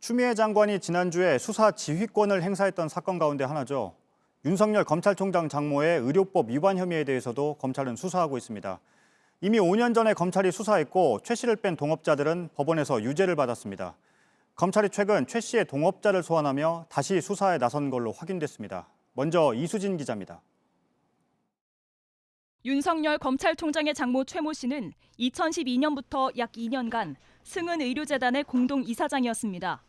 추미애 장관이 지난주에 수사 지휘권을 행사했던 사건 가운데 하나죠. 윤석열 검찰총장 장모의 의료법 위반 혐의에 대해서도 검찰은 수사하고 있습니다. 이미 5년 전에 검찰이 수사했고 최 씨를 뺀 동업자들은 법원에서 유죄를 받았습니다. 검찰이 최근 최 씨의 동업자를 소환하며 다시 수사에 나선 걸로 확인됐습니다. 먼저 이수진 기자입니다. 윤석열 검찰총장의 장모 최모 씨는 2012년부터 약 2년간 승은의료재단의 공동이사장이었습니다.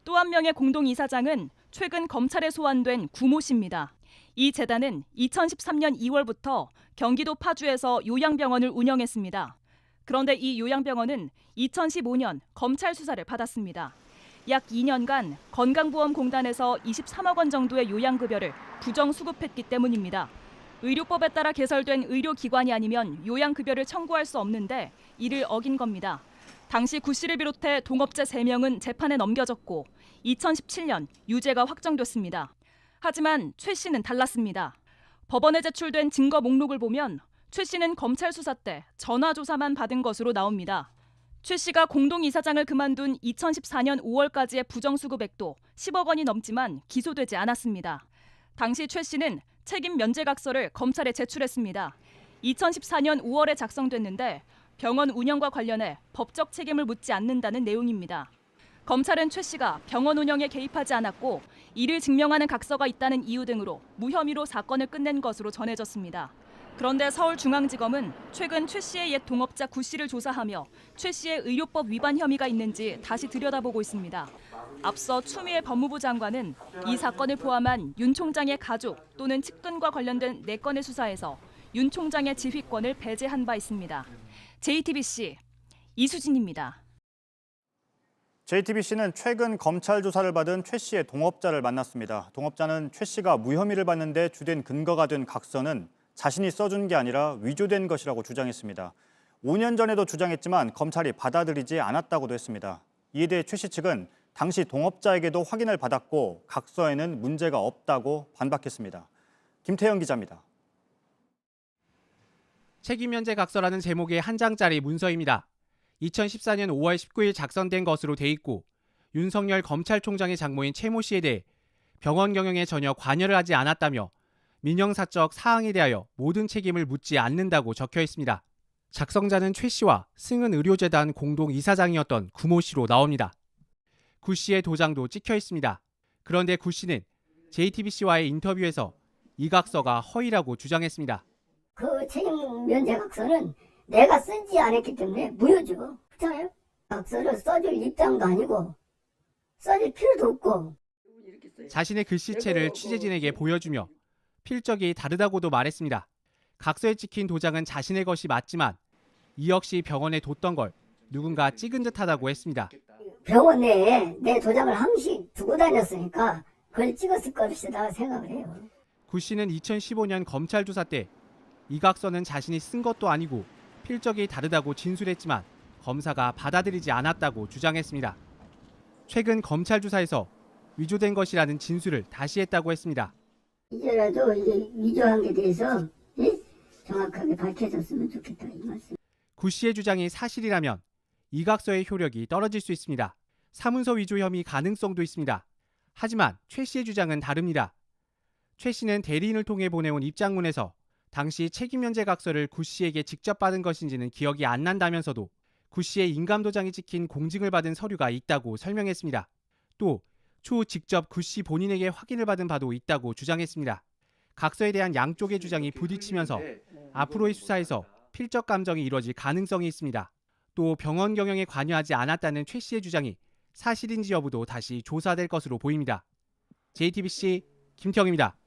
또 한 명의 공동이사장은 최근 검찰에 소환된 구모 씨입니다. 이 재단은 2013년 2월부터 경기도 파주에서 요양병원을 운영했습니다. 그런데 이 요양병원은 2015년 검찰 수사를 받았습니다. 약 2년간 건강보험공단에서 23억 원 정도의 요양급여를 부정수급했기 때문입니다. 의료법에 따라 개설된 의료기관이 아니면 요양급여를 청구할 수 없는데 이를 어긴 겁니다. 당시 구 씨를 비롯해 동업자 3명은 재판에 넘겨졌고 2017년 유죄가 확정됐습니다. 하지만 최 씨는 달랐습니다. 법원에 제출된 증거 목록을 보면 최 씨는 검찰 수사 때 전화조사만 받은 것으로 나옵니다. 최 씨가 공동이사장을 그만둔 2014년 5월까지의 부정수급액도 10억 원이 넘지만 기소되지 않았습니다. 당시 최 씨는 책임 면제각서를 검찰에 제출했습니다. 2014년 5월에 작성됐는데 병원 운영과 관련해 법적 책임을 묻지 않는다는 내용입니다. 검찰은 최 씨가 병원 운영에 개입하지 않았고 이를 증명하는 각서가 있다는 이유 등으로 무혐의로 사건을 끝낸 것으로 전해졌습니다. 그런데 서울중앙지검은 최근 최 씨의 옛 동업자 구 씨를 조사하며 최 씨의 의료법 위반 혐의가 있는지 다시 들여다보고 있습니다. 앞서 추미애 법무부 장관은 이 사건을 포함한 윤 총장의 가족 또는 측근과 관련된 4건의 수사에서 윤 총장의 지휘권을 배제한 바 있습니다. JTBC 이수진입니다. JTBC는 최근 검찰 조사를 받은 최 씨의 동업자를 만났습니다. 동업자는 최 씨가 무혐의를 받는데 주된 근거가 된 각서는 자신이 써준 게 아니라 위조된 것이라고 주장했습니다. 5년 전에도 주장했지만 검찰이 받아들이지 않았다고도 했습니다. 이에 대해 최 씨 측은 당시 동업자에게도 확인을 받았고 각서에는 문제가 없다고 반박했습니다. 김태영 기자입니다. 책임면제 각서라는 제목의 한 장짜리 문서입니다. 2014년 5월 19일 작성된 것으로 돼 있고 윤석열 검찰총장의 장모인 최모 씨에 대해 병원 경영에 전혀 관여를 하지 않았다며 민영사적 사항에 대하여 모든 책임을 묻지 않는다고 적혀 있습니다. 작성자는 최 씨와 승은의료재단 공동이사장이었던 구모 씨로 나옵니다. 구 씨의 도장도 찍혀 있습니다. 그런데 구 씨는 JTBC와의 인터뷰에서 이 각서가 허위라고 주장했습니다. 그 책임 면제 각서는 내가 쓰지 않았기 때문에 무효죠. 그렇잖아요? 각서를 써줄 입장도 아니고 써줄 필요도 없고. 자신의 글씨체를 취재진에게 보여주며 필적이 다르다고도 말했습니다. 각서에 찍힌 도장은 자신의 것이 맞지만 이 역시 병원에 뒀던 걸 누군가 찍은 듯하다고 했습니다. 병원 내에 내 도장을 항시 두고 다녔으니까 그걸 찍었을 것이다 생각을 해요. 구 씨는 2015년 검찰 조사 때 이 각서는 자신이 쓴 것도 아니고 필적이 다르다고 진술했지만 검사가 받아들이지 않았다고 주장했습니다. 최근 검찰 조사에서 위조된 것이라는 진술을 다시 했다고 했습니다. 이제라도 이게 위조한 게 대해서 정확하게 밝혀졌으면 좋겠다 이 말씀. 구 씨의 주장이 사실이라면 이 각서의 효력이 떨어질 수 있습니다. 사문서 위조 혐의 가능성도 있습니다. 하지만 최 씨의 주장은 다릅니다. 최 씨는 대리인을 통해 보내온 입장문에서 당시 책임면제 각서를 구 씨에게 직접 받은 것인지는 기억이 안 난다면서도 구 씨의 인감도장이 찍힌 공증을 받은 서류가 있다고 설명했습니다. 또 추후 직접 구 씨 본인에게 확인을 받은 바도 있다고 주장했습니다. 각서에 대한 양쪽의 주장이 부딪히면서 앞으로의 수사에서 필적 감정이 이뤄질 가능성이 있습니다. 또 병원 경영에 관여하지 않았다는 최 씨의 주장이 사실인지 여부도 다시 조사될 것으로 보입니다. JTBC 김태형입니다.